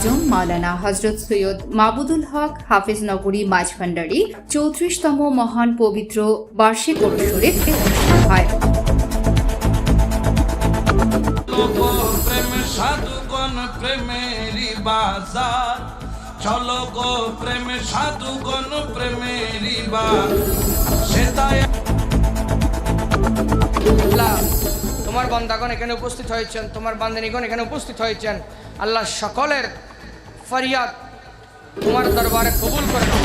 আজম মাওলানা হযরত সৈয়দ মাবুদুল হক হাফেজনগরী মাঝভান্ডারী 34তম মহান পবিত্র বার্ষিক ওরস শরীফ অনুষ্ঠিত হয়। চলো গো প্রেম সাধুগণ প্রেমেরই তোমার বান্দাগণ এখানে উপস্থিত হয়েছেন, তোমার বান্দিনীগণ এখানে উপস্থিত হয়েছেন। আল্লাহ সকলের ফরিয়াদ তোমার দরবারে কবুল করে নাও।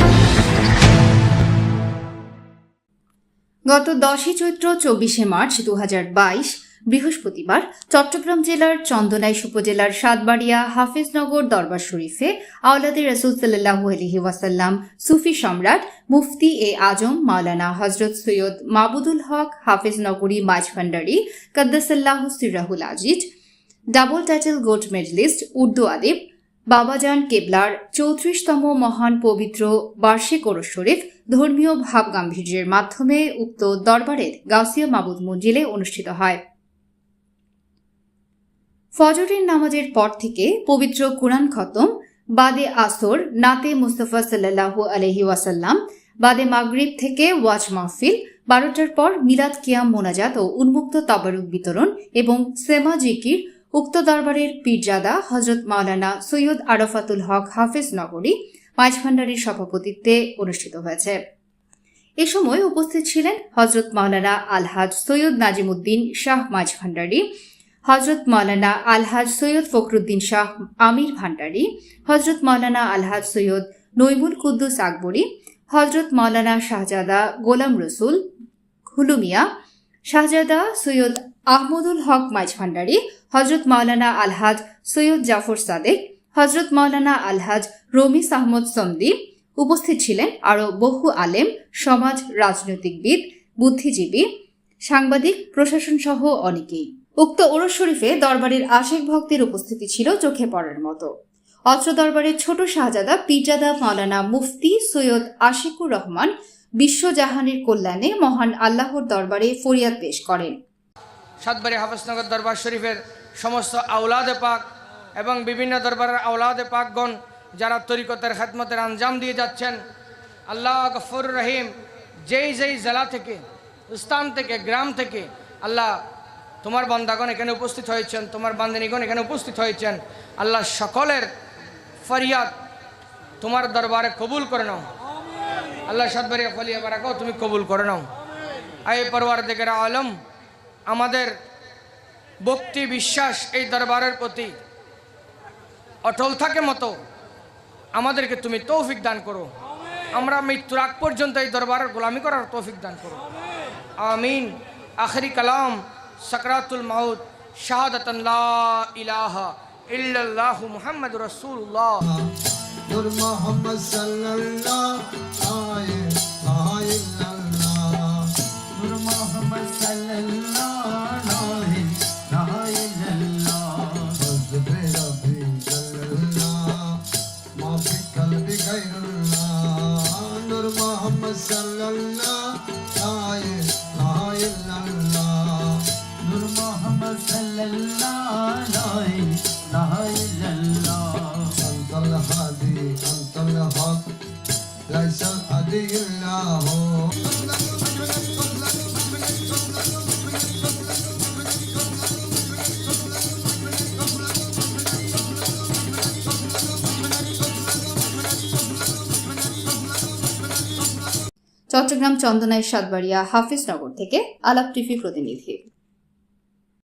গত 10 চৈত্র 24 মার্চ 2022 বৃহস্পতিবার চট্টগ্রাম জেলার চন্দনাইশ উপজেলার সাতবাড়িয়া হাফেজনগর দরবার শরীফে আওলাদে রাসূল সাল্লাল্লাহু আলাইহি ওয়াসাল্লাম সুফি সম্রাট মুফতি আজম মাওলানা হযরত সৈয়দ মাবুদুল হক হাফেজনগরী মাঝভান্ডারী কাদ্দাসাল্লাহু সিররাহুল আজিজ double title gold medalist Urdu আদিব বাবাজান কেবলার 34তম মহান পবিত্র বার্ষিক ওরস শরীফ ধর্মীয় ভাব গাম্ভীর্যের মাধ্যমে উক্ত দরবারের গাউসিয়া মাবুদ মঞ্জিলে অনুষ্ঠিত হয়। ফজরের নামাজের পর থেকে পবিত্র কুরআন খতম, বাদে আসর নাতে মুস্তাফা সাল্লাল্লাহু আলাইহি ওয়াসাল্লাম, বাদে মাগরিব থেকে ওয়াজ মাহফিল, 12টার পর মিলাদ কিয়াম মোনাজাত ও উন্মুক্ত তাবারুক বিতরণ এবং সেমা জিকির উক্ত দরবারের পীরজাদা হযরত মাওলানা সৈয়দ আরাফাতুল হক হাফেজনগরী মাঝভান্ডারীর সভাপতিত্বে অনুষ্ঠিত হয়েছে। এ সময় উপস্থিত ছিলেন হযরত মাওলানা আলহাজ সৈয়দ নাজিমউদ্দিন শাহ মাঝভান্ডারী, হযরত মাওলানা আলহাজ সৈয়দ ফখরুদ্দিন শাহ আমির ভান্ডারী, হযরত মাওলানা আলহাজ সৈয়দ নইমুল কুদ্দুস আকবরী, হযরত মাওলানা শাহজাদা গোলাম রসুল খুলুমিয়া, শাহজাদা সৈয়দ আহমদুল হক মাঝভান্ডারী, হযরত মাওলানা আলহাজ সৈয়দ জাফর সাদেক, হযরত মাওলানা আলহাজ রমিস আহমদ সমদি। উপস্থিত ছিলেন আরও বহু আলেম, সমাজ, রাজনৈতিকবিদ, বুদ্ধিজীবী, সাংবাদিক, প্রশাসন সহ অনেকেই। উক্ত ওরস শরীফে দরবারের আশিক ভক্তের উপস্থিতি ছিল চোখে পড়ার মতো। অত্র দরবারের ছোট শাহজাদা পীরজাদা মাওলানা মুফতি সৈয়দ আশিকুর রহমান বিশ্বজাহানের কল্যাণে মহান আল্লাহর দরবারে ফরিয়াদ পেশ করেন। সাতবাড়িয়া হাফেজনগর দরবার শরীফের সমস্ত আওলাদে পাক এবং বিভিন্ন দরবারের আওলাদে পাকগণ যারা তরিকতের খেদমতের আঞ্জাম দিয়ে যাচ্ছেন, আল্লাহ গফুর রহিম যেই জেলা থেকে, স্থান থেকে, গ্রাম থেকে আল্লাহ তোমার বান্দাগণ এখানে উপস্থিত হয়েছেন, তোমার বান্দিনীগণ এখানে উপস্থিত হয়েছেন। আল্লাহ সকলের ফরিয়াদ তোমার দরবারে কবুল করে নাও। আল্লাহ সাতবাড়িয়া ফলিয়া বারাকাও তুমি কবুল করে নাও। আয় পরওয়ারদিগার আলম, আমাদের ভক্তি বিশ্বাস এই দরবারের প্রতি অটল থাকে মতো আমাদেরকে তুমি তৌফিক দান করো। আমরা মৃত্যুর আগ পর্যন্ত এই দরবারের গোলামি করার তৌফিক দান করো, আমিন। আখরি কালাম সাকরাতুল মাউত শাহাদাতান লা ইলাহা ইল্লাল্লাহু মুহাম্মাদুর রাসূলুল্লাহ। নূর মুহাম্মদ সাল্লাল্লাহু আলাইহি ইল্লাল্লাহ, নূর মুহাম্মদ সাল্লাল্লাহু আলাইহি ইল্লাল্লাহ, হযরত রব্বি সাল্লাল্লাহ মা ফি কলবি গায়রুল্লাহ, নূর মুহাম্মদ সাল্লাল্লাহু আলাইহি ইল্লাল্লাহ, নূর মুহাম্মদ সাল্লাল্লাহু আলাইহি ইল্লাল্লাহ, আনতাল হাদি আনতাল হক লাইসাল আদিল্লাহ। চট্টগ্রাম চন্দনাইশ সাতবাড়িয়া হাফেজনগর থেকে আলাপ টিভি প্রতিনিধি।